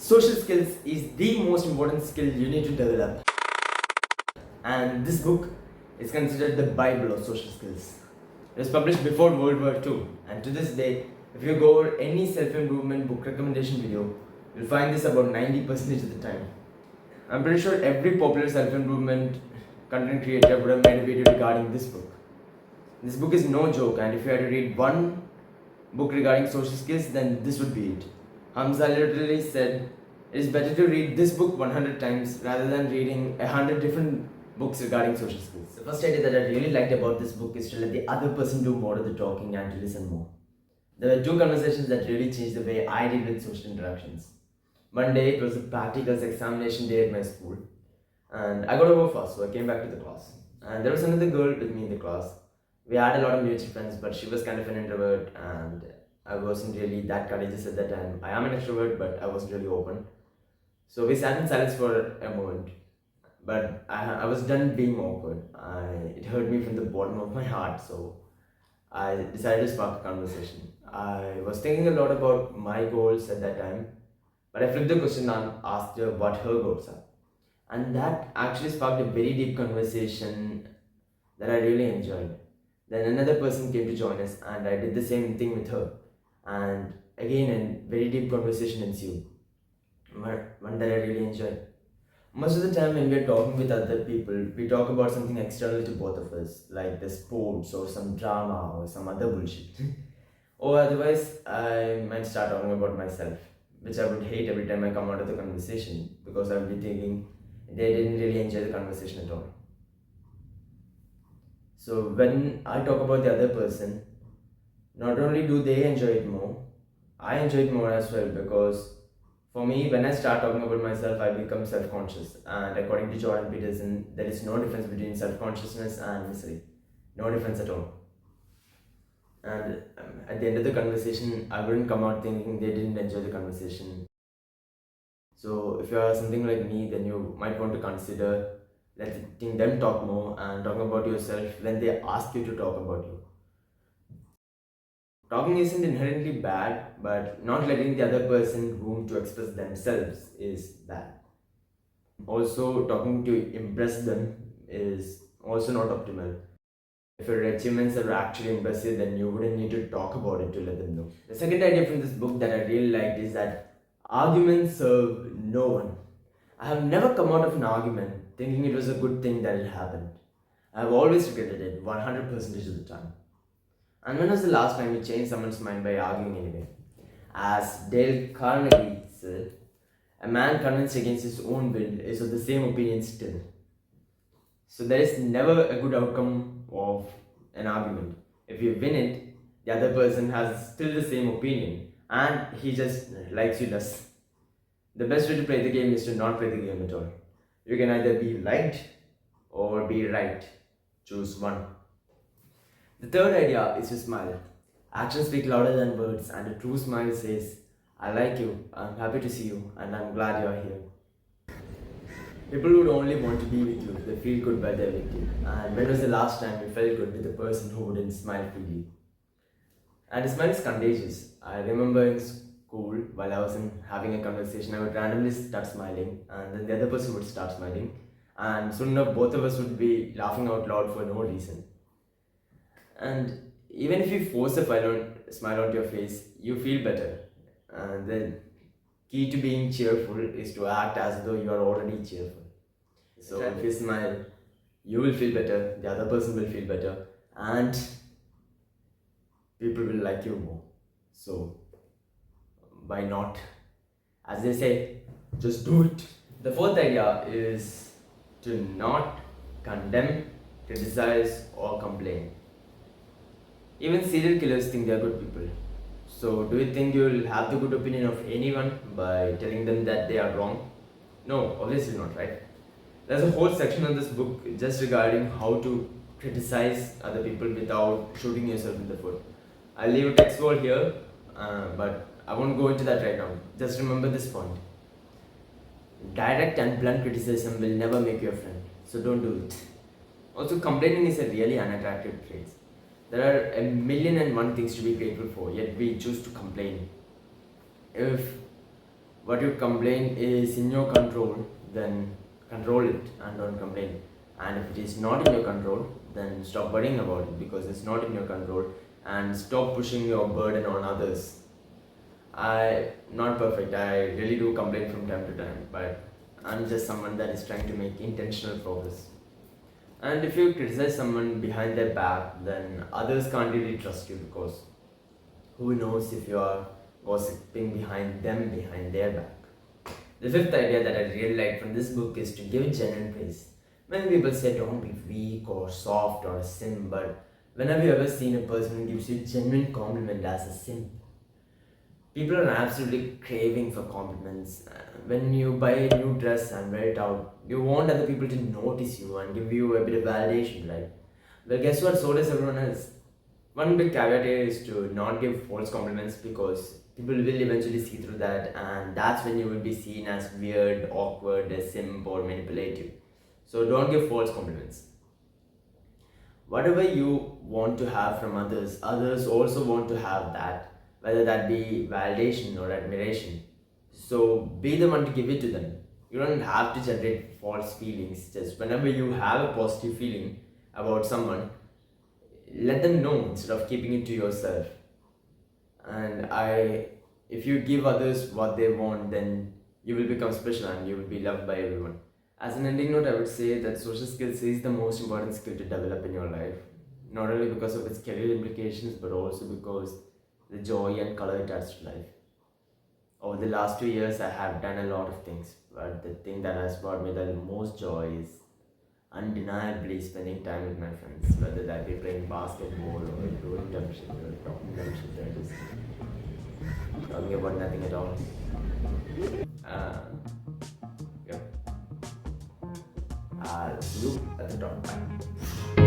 Social skills is the most important skill you need to develop. And this book is considered the Bible of social skills. It was published before World War II, and to this day, if you go over any self-improvement book recommendation video, you'll find this about 90% of the time. I'm pretty sure every popular self-improvement content creator would have made a video regarding this book. This book is no joke, and if you had to read one book regarding social skills, then this would be it. Hamza literally said, it is better to read this book 100 times rather than reading 100 different books regarding social skills. The first idea that I really liked about this book is to let the other person do more of the talking and to listen more. There were two conversations that really changed the way I deal with social interactions. One day it was a practicals examination day at my school, and I got over fast, so I came back to the class. And there was another girl with me in the class. We had a lot of mutual friends, but she was kind of an introvert, and I wasn't really that courageous at that time. I am an extrovert, but I wasn't really open. So we sat in silence for a moment, but I was done being awkward. It hurt me from the bottom of my heart, so I decided to spark a conversation. I was thinking a lot about my goals at that time, but I flipped the question and asked her what her goals are. And that actually sparked a very deep conversation that I really enjoyed. Then another person came to join us, and I did the same thing with her. And again, a very deep conversation ensued, one that I really enjoyed. Most of the time, when we're talking with other people, we talk about something external to both of us, like the sports or some drama or some other bullshit. Or otherwise, I might start talking about myself, which I would hate every time I come out of the conversation because I would be thinking they didn't really enjoy the conversation at all. So when I talk about the other person, not only do they enjoy it more, I enjoy it more as well, because for me, when I start talking about myself, I become self-conscious. And according to Jordan Peterson, there is no difference between self-consciousness and misery. No difference at all. And at the end of the conversation, I wouldn't come out thinking they didn't enjoy the conversation. So if you are something like me, then you might want to consider letting them talk more and talking about yourself when they ask you to talk about you. Talking isn't inherently bad, but not letting the other person room to express themselves is bad. Also, talking to impress them is also not optimal. If your achievements are actually impressive, then you wouldn't need to talk about it to let them know. The second idea from this book that I really liked is that arguments serve no one. I have never come out of an argument thinking it was a good thing that it happened. I have always regretted it 100% of the time. And when was the last time you changed someone's mind by arguing anyway? As Dale Carnegie said, a man convinced against his own will is of the same opinion still. So there is never a good outcome of an argument. If you win it, the other person has still the same opinion and he just likes you less. The best way to play the game is to not play the game at all. You can either be liked or be right. Choose one. The third idea is to smile. Actions speak louder than words, and a true smile says, I like you, I'm happy to see you, and I'm glad you're here. People would only want to be with you if they feel good while they're with you. And when was the last time you felt good with a person who wouldn't smile freely? And a smile is contagious. I remember in school, while I was having a conversation, I would randomly start smiling, and then the other person would start smiling, and soon enough, both of us would be laughing out loud for no reason. And even if you force a smile onto your face, you feel better. And the key to being cheerful is to act as though you are already cheerful. So if you smile, you will feel better, the other person will feel better, and people will like you more. So why not? As they say, just do it. The fourth idea is to not condemn, criticize, or complain. Even serial killers think they are good people. So, do you think you'll have the good opinion of anyone by telling them that they are wrong? No, obviously not, right? There's a whole section of this book just regarding how to criticize other people without shooting yourself in the foot. I'll leave a text wall here, but I won't go into that right now. Just remember this point. Direct and blunt criticism will never make you a friend, so don't do it. Also, complaining is a really unattractive trait. There are a million and one things to be grateful for, yet we choose to complain. If what you complain is in your control, then control it and don't complain. And if it is not in your control, then stop worrying about it because it's not in your control, and stop pushing your burden on others. I not perfect. I really do complain from time to time, but I'm just someone that is trying to make intentional progress. And if you criticize someone behind their back, then others can't really trust you because who knows if you are gossiping behind them behind their back. The fifth idea that I really like from this book is to give genuine praise. Many people say don't be weak or soft or a simp, but when have you ever seen a person who gives you genuine compliment as a simp? People are absolutely craving for compliments. When you buy a new dress and wear it out, you want other people to notice you and give you a bit of validation, right? Well, guess what? So does everyone else. One big caveat here is to not give false compliments because people will eventually see through that, and that's when you will be seen as weird, awkward, a simp, or manipulative. So don't give false compliments. Whatever you want to have from others, others also want to have that, whether that be validation or admiration. So be the one to give it to them. You don't have to generate false feelings. Just whenever you have a positive feeling about someone, let them know instead of keeping it to yourself. And if you give others what they want, then you will become special and you will be loved by everyone. As an ending note, I would say that social skills is the most important skill to develop in your life, not only because of its career implications but also because the joy and color it adds to life. Over the last 2 years, I have done a lot of things, but the thing that has brought me the most joy is undeniably spending time with my friends, whether that be playing basketball or doing dumb shit or talking dumb shit or just talking about nothing at all. Uh, yep. I'll see you at the top. Bye.